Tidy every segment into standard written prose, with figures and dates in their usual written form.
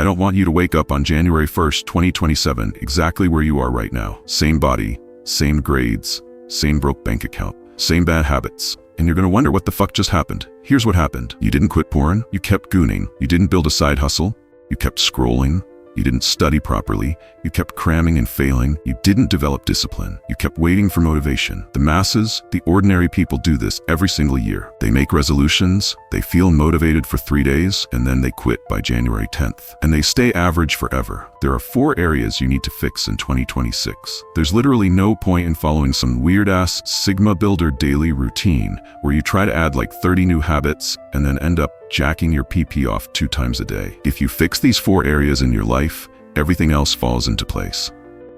I don't want you to wake up on January 1st, 2027, exactly where you are right now. Same body, same grades, same broke bank account, same bad habits. And you're gonna wonder what the fuck just happened. Here's what happened. You didn't quit porn, you kept gooning, you didn't build a side hustle, you kept scrolling, you didn't study properly, you kept cramming and failing, you didn't develop discipline, you kept waiting for motivation. The masses, the ordinary people do this every single year. They make resolutions, they feel motivated for 3 days, and then they quit by January 10th. And they stay average forever. There are 4 areas you need to fix in 2026. There's literally no point in following some weird-ass Sigma Builder daily routine where you try to add like 30 new habits and then end up jacking your PP off 2 times a day. If you fix these 4 areas in your life, everything else falls into place.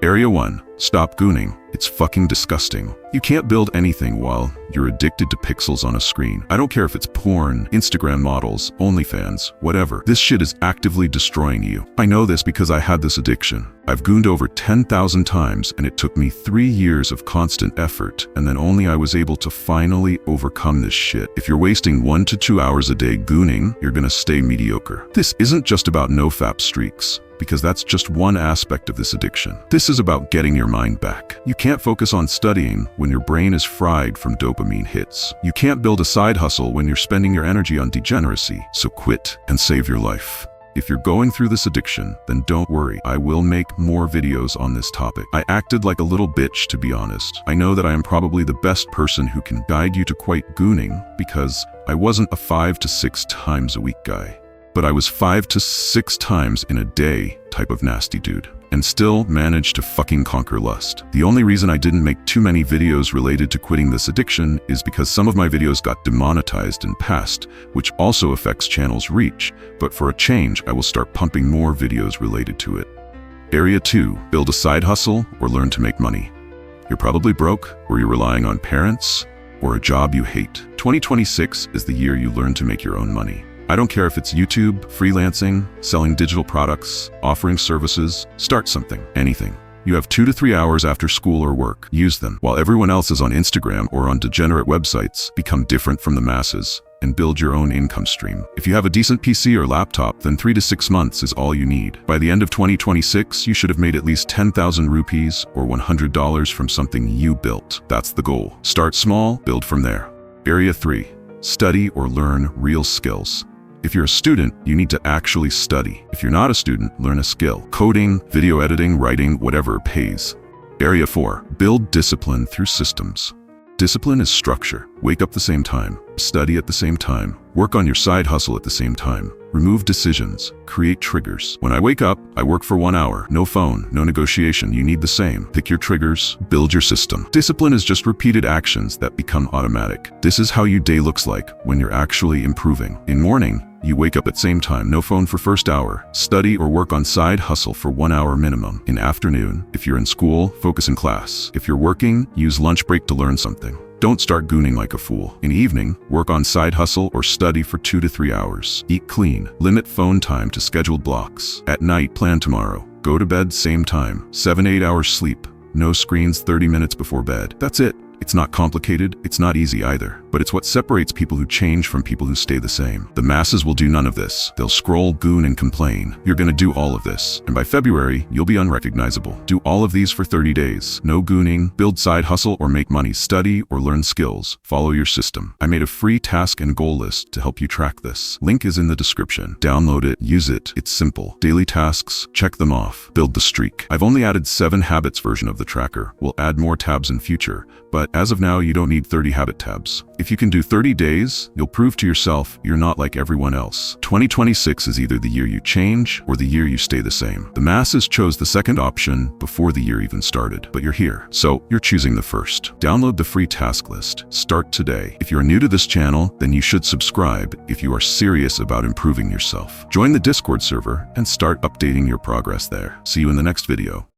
Area 1. Stop gooning. It's fucking disgusting. You can't build anything while you're addicted to pixels on a screen. I don't care if it's porn, Instagram models, OnlyFans, whatever. This shit is actively destroying you. I know this because I had this addiction. I've gooned over 10,000 times and it took me 3 years of constant effort, and then only I was able to finally overcome this shit. If you're wasting 1 to 2 hours a day gooning, you're gonna stay mediocre. This isn't just about no-fap streaks, because that's just one aspect of this addiction. This is about getting your mind back. You can't focus on studying when your brain is fried from dopamine hits. You can't build a side hustle when you're spending your energy on degeneracy. So quit and save your life. If you're going through this addiction, then don't worry. I will make more videos on this topic. I acted like a little bitch, to be honest. I know that I am probably the best person who can guide you to quit gooning because I wasn't a 5 to 6 times a week guy. But I was 5 to 6 times in a day type of nasty dude, and still managed to fucking conquer lust. The only reason I didn't make too many videos related to quitting this addiction is because some of my videos got demonetized in past, which also affects channel's reach, but for a change, I will start pumping more videos related to it. Area 2. Build a side hustle or learn to make money. You're probably broke, or you're relying on parents, or a job you hate. 2026 is the year you learn to make your own money. I don't care if it's YouTube, freelancing, selling digital products, offering services, start something, anything. You have 2 to 3 hours after school or work. Use them. While everyone else is on Instagram or on degenerate websites, become different from the masses and build your own income stream. If you have a decent PC or laptop, then 3 to 6 months is all you need. By the end of 2026, you should have made at least 10,000 rupees or $100 from something you built. That's the goal. Start small, build from there. Area 3. Study or learn real skills. If you're a student, you need to actually study. If you're not a student, learn a skill. Coding, video editing, writing, whatever pays. Area 4. Build discipline through systems. Discipline is structure. Wake up the same time, study at the same time, work on your side hustle at the same time. Remove decisions, create triggers. When I wake up, I work for 1 hour. No phone, no negotiation. You need the same. Pick your triggers, build your system. Discipline is just repeated actions that become automatic. This is how your day looks like when you're actually improving. In morning, you wake up at same time, no phone for first hour. Study or work on side hustle for 1 hour minimum. In afternoon, if you're in school, focus in class. If you're working, use lunch break to learn something. Don't start gooning like a fool. In evening, work on side hustle or study for 2 to 3 hours. Eat clean. Limit phone time to scheduled blocks. At night, plan tomorrow. Go to bed same time. 7-8 hours sleep. No screens 30 minutes before bed. That's it. It's not complicated, it's not easy either, but it's what separates people who change from people who stay the same. The masses will do none of this. They'll scroll, goon, and complain. You're gonna do all of this, and by February, you'll be unrecognizable. Do all of these for 30 days. No gooning, build side hustle or make money, study or learn skills. Follow your system. I made a free task and goal list to help you track this. Link is in the description. Download it, use it. It's simple. Daily tasks, check them off. Build the streak. I've only added 7 habits version of the tracker. We'll add more tabs in future, but as of now, you don't need 30 habit tabs. If you can do 30 days, you'll prove to yourself you're not like everyone else. 2026 is either the year you change or the year you stay the same. The masses chose the second option before the year even started, but you're here, so you're choosing the first. Download the free task list. Start today. If you're new to this channel, then you should subscribe if you are serious about improving yourself. Join the Discord server and start updating your progress there. See you in the next video.